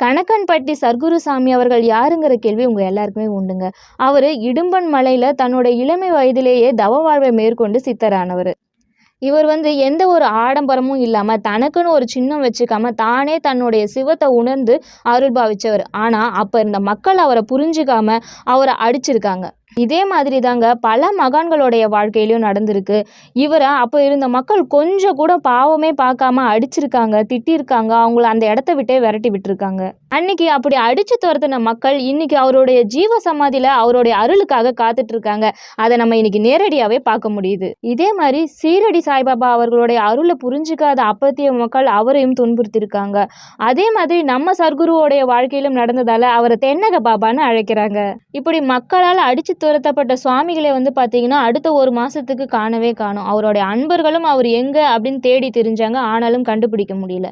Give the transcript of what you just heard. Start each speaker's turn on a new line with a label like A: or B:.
A: கணக்கன்பட்டி சர்க்குருசாமி அவர்கள் யாருங்கிற கேள்வி உங்க எல்லாருக்குமே உண்டுங்க. அவரு இடும்பன் மலையில தன்னோட இளமை வயதிலேயே தவ வாழ்வை மேற்கொண்டு சித்தரானவர். இவர் எந்த ஒரு ஆடம்பரமும் இல்லாம, தனக்குன்னு ஒரு சின்னம் வச்சுக்காம, தானே தன்னுடைய சிவத்த உணர்ந்து அருள் பாவிச்சவர். ஆனா, அப்ப இருந்த மக்கள் அவர புரிஞ்சுக்காம, அவர அடிச்சிருக்காங்க. இதே மாதிரி தாங்க பல மகான்களுடைய வாழ்க்கையிலயும் நடந்திருக்கு. இவர அப்ப இருந்த மக்கள் கொஞ்சம் கூட பாவமே பார்க்காம அடிச்சிருக்காங்க, திட்டியிருக்காங்க. அவங்கள அந்த இடத்த விட்டே விரட்டி விட்டுருக்காங்க. அன்னைக்கு அப்படி அடிச்சு துரத்துன மக்கள் இன்னைக்கு அவருடைய ஜீவ சமாதியில அவருடைய அருளுக்காக காத்துட்டு இருக்காங்க. அதை நம்ம இன்னைக்கு நேரடியாவே பார்க்க முடியுது. இதே மாதிரி சீரடி சாய்பாபா அவர்களுடைய அருளை புரிஞ்சுக்காத அப்பத்திய மக்கள் அவரையும் துன்புறுத்திருக்காங்க. அதே மாதிரி நம்ம சர்க்குருவோடைய வாழ்க்கையிலும் நடந்ததால அவரை தென்னக பாபான்னு அழைக்கிறாங்க. இப்படி மக்களால் அடிச்சு துரத்தப்பட்ட சுவாமிகளை பார்த்தீங்கன்னா அடுத்த ஒரு மாசத்துக்கு காணவே காணோம். அவருடைய அன்பர்களும் அவர் எங்க அப்படின்னு தேடி தெரிஞ்சாங்க. ஆனாலும் கண்டுபிடிக்க முடியல.